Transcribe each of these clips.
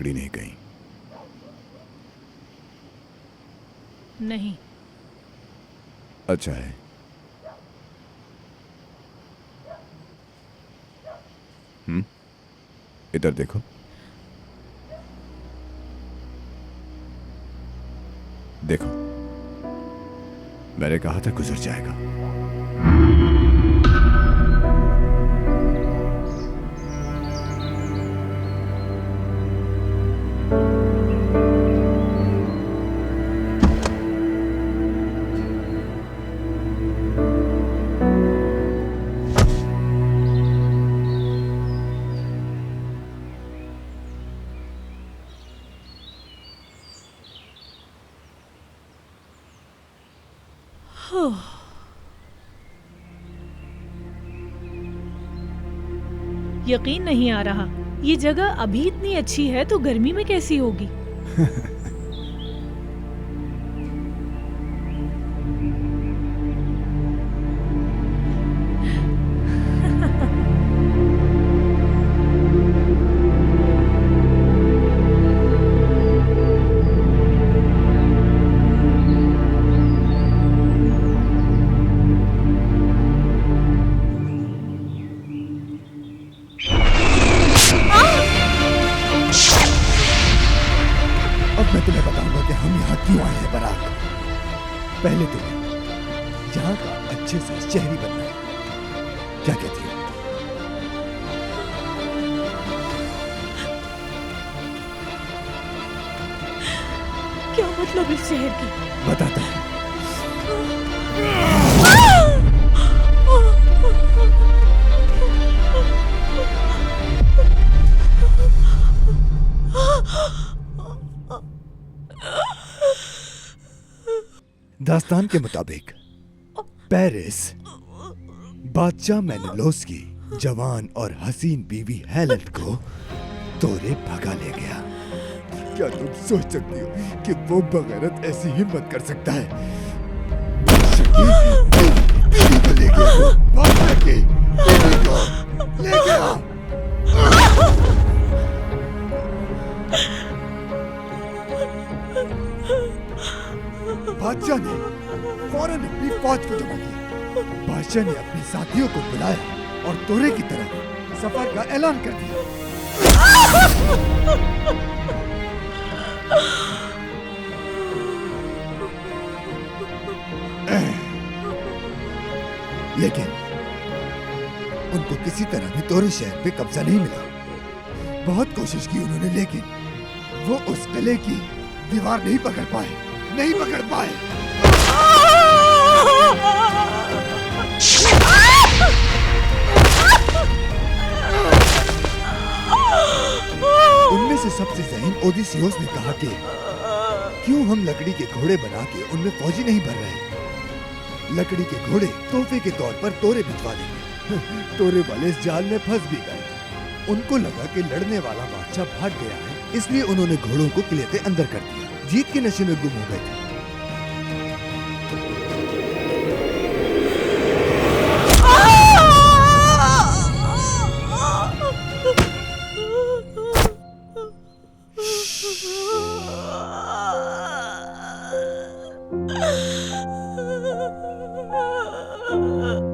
लकड़ी नहीं कहीं? नहीं। अच्छा है। इधर देखो। देखो, मैंने कहा था गुजर जाएगा। यकीन नहीं आ रहा, ये जगह अभी इतनी अच्छी है तो गर्मी में कैसी होगी। अब मैं तुम्हें बताऊंगा कि हम यहाँ क्यों आए हैं बराक। पहले तुम्हें यहाँ का अच्छे से शहरी बनना है। क्या कहती हो? क्या मतलब इस शहर की? बताता हूँ। दास्तान के मुताबिक पेरिस बादशाह मेनेलोस की जवान और हसीन बीवी हेलेन को तोरे भगा ले गया। क्या तुम सोच सकती हो कि वो बगैरत ऐसी हिम्मत कर सकता है? बीवी को ले गया, वो बादशाह की बीवी को ले गया। बादशाह ने फौरन अपनी फौज को जमा किया। बादशाह ने अपने साथियों को बुलाया और तोरे की तरफ सफर का ऐलान कर दिया। लेकिन उनको किसी तरह भी तोरे शहर पे कब्जा नहीं मिला। बहुत कोशिश की उन्होंने, लेकिन वो उस किले की दीवार नहीं पकड़ पाए। उनमें से सबसे ज़हीन ओडिसियोस ने कहा कि क्यों हम लकड़ी के घोड़े बना के उनमें फौजी नहीं भर रहे। लकड़ी के घोड़े तोहफे के तौर पर तोरे भिजवा देंगे। तोरे वाले इस जाल में फंस भी गए। उनको लगा कि लड़ने वाला बादशाह भाग गया है, इसलिए उन्होंने घोड़ों को किले के अंदर कर दिया। जीत के नशे में गुम हो गए थे।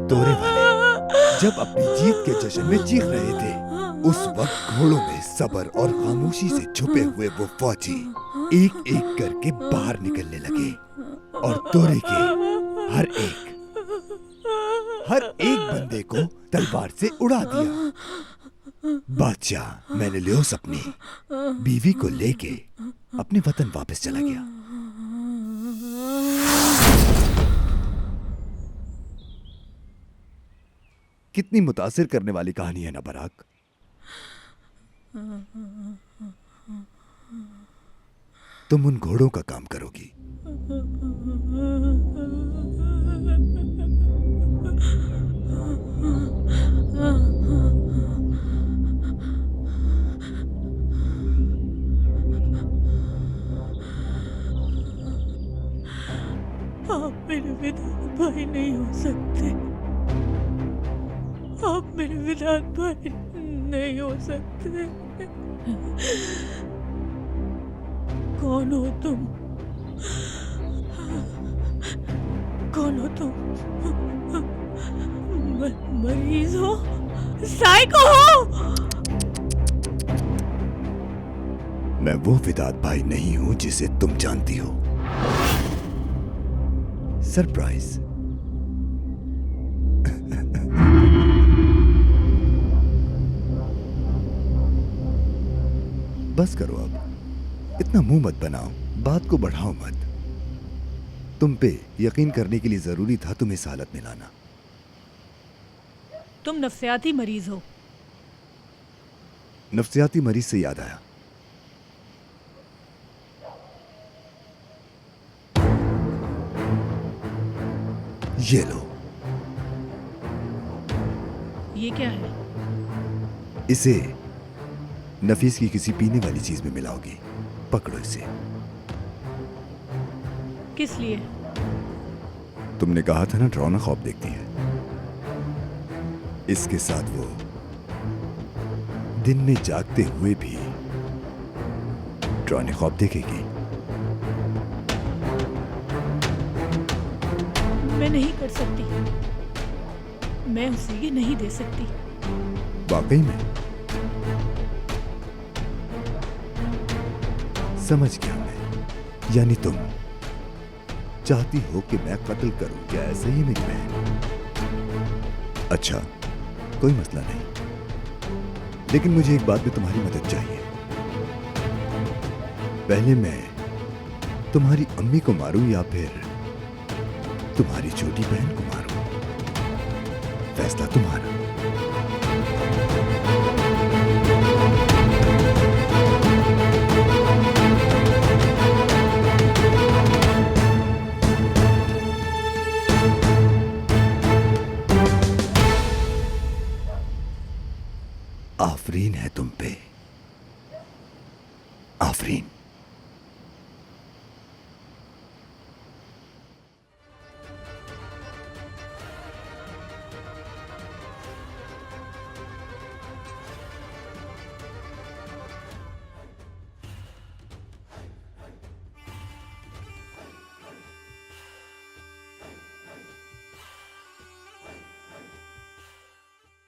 तोरे वाले जब अपनी जीत के जश्न में चीख रहे थे, उस वक्त घोड़ों में सब्र और खामोशी से छुपे हुए वो फौजी एक एक करके बाहर निकलने लगे और तोरे के हर एक बंदे को तलवार से उड़ा दिया। बादशाह मेनेलोस अपनी बीवी को लेके अपने वतन वापस चला गया। कितनी मुतासिर करने वाली कहानी है ना बराक। तुम उन घोड़ों का काम करोगी। आप मेरे विधान भाई नहीं हो सकते। आप मेरे विधान भाई नहीं हो सकते। कौन हो तुम? कौन हो तुम? मरीज हो? साइको हो? मैं वो विदात भाई नहीं हूं जिसे तुम जानती हो। सरप्राइज। बस करो अब, इतना मुंह मत बनाओ, बात को बढ़ाओ मत। तुम पे यकीन करने के लिए जरूरी था तुम्हें इस हालत में लाना। तुम नफ्सियाती मरीज हो। नफ्सियाती मरीज से याद आया, ये लो। ये क्या है? इसे नफीस की किसी पीने वाली चीज में मिलाओगी। पकड़ो इसे। किस लिए? तुमने कहा था ना डरावना ख्वाब देखती है, इसके साथ वो दिन में जागते हुए भी डरावने ख्वाब देखेगी। मैं नहीं कर सकती, मैं उसे ये नहीं दे सकती। वाकई में? समझ गया मैं, यानी तुम चाहती हो कि मैं कत्ल करूं, क्या ऐसे ही मेरी बहन? अच्छा, कोई मसला नहीं, लेकिन मुझे एक बात में तुम्हारी मदद चाहिए। पहले मैं तुम्हारी अम्मी को मारूं या फिर तुम्हारी छोटी बहन को मारूं? फैसला तुम्हारा। आफरीन है तुम पे, आफरीन।